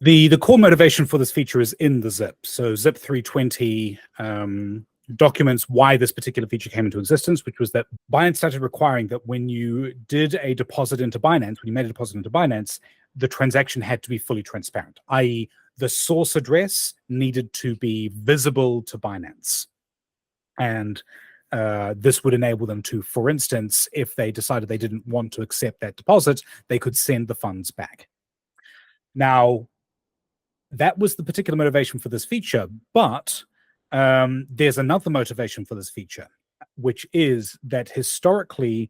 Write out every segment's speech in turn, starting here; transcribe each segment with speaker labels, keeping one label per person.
Speaker 1: The core motivation for this feature is in the zip. So zip 320 documents why this particular feature came into existence, which was that Binance started requiring that when you did a deposit into Binance, when you made a deposit into Binance, the transaction had to be fully transparent, i.e. the source address needed to be visible to Binance. And this would enable them to, for instance, if they decided they didn't want to accept that deposit, they could send the funds back. Now, that was the particular motivation for this feature, but there's another motivation for this feature, which is that historically,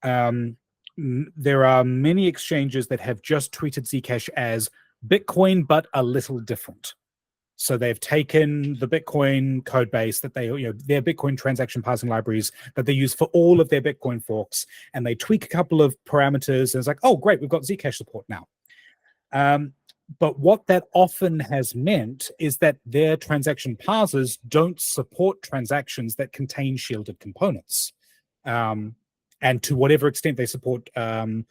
Speaker 1: there are many exchanges that have just treated Zcash as Bitcoin, but a little different. So they've taken the Bitcoin code base that they, their Bitcoin transaction parsing libraries that they use for all of their Bitcoin forks, and they tweak a couple of parameters, and it's like, oh, great, we've got Zcash support now. But what that often has meant is that their transaction parsers don't support transactions that contain shielded components. And to whatever extent they support the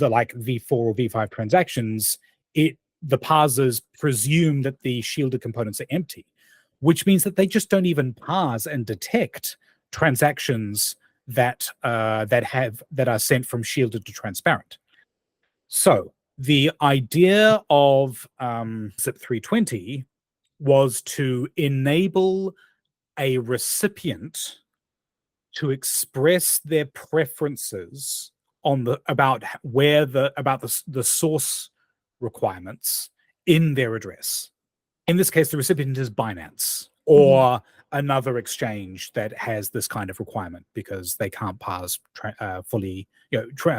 Speaker 1: like V4 or V5 transactions, the parsers presume that the shielded components are empty, which means that they just don't even parse and detect transactions that are sent from shielded to transparent. So the idea of ZIP 320 was to enable a recipient to express their preferences on about the source requirements in their address. In this case, the recipient is Binance or another exchange that has this kind of requirement because they can't parse fully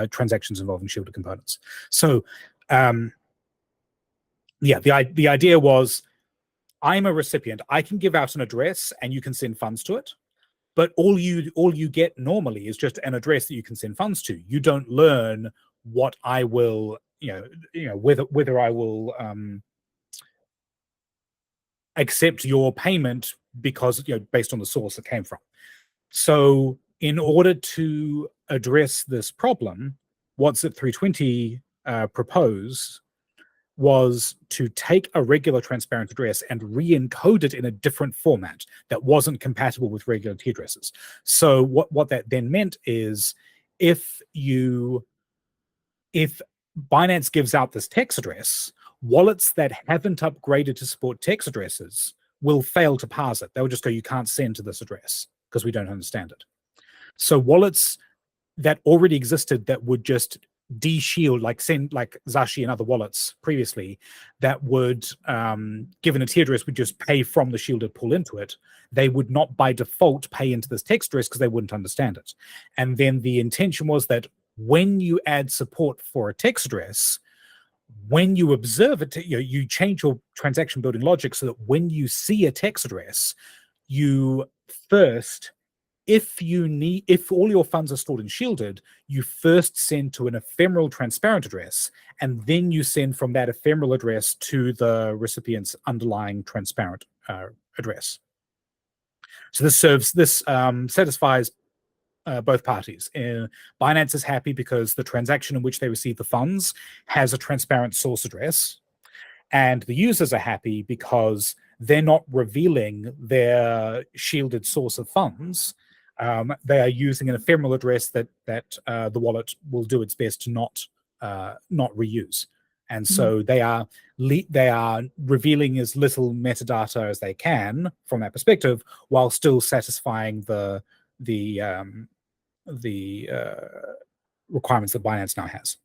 Speaker 1: transactions involving shielded components. So the idea was, I'm a recipient. I can give out an address and you can send funds to it. But all you get normally is just an address that you can send funds to. You don't learn what I will, whether I will accept your payment because based on the source it came from. So in order to address this problem, what ZIP 320 proposed was to take a regular transparent address and re-encode it in a different format that wasn't compatible with regular T addresses. So what that then meant is if Binance gives out this TEX address, wallets that haven't upgraded to support TEX addresses will fail to parse it. They'll just go, you can't send to this address because we don't understand it. So wallets that already existed that would just de-shield, like Zashi and other wallets previously, that would, given a T address, would just pay from the shielded pool into it. They would not by default pay into this TEX address because they wouldn't understand it. And then the intention was that when you add support for a TEX address, when you observe it, you change your transaction building logic so that when you see a TEX address, you first, if all your funds are stored in shielded, you first send to an ephemeral transparent address, and then you send from that ephemeral address to the recipient's underlying transparent address. So this satisfies both parties. Binance is happy because the transaction in which they receive the funds has a transparent source address, and the users are happy because they're not revealing their shielded source of funds. They are using an ephemeral address that the wallet will do its best to not reuse, and so they are revealing as little metadata as they can from that perspective, while still satisfying the requirements that Binance now has.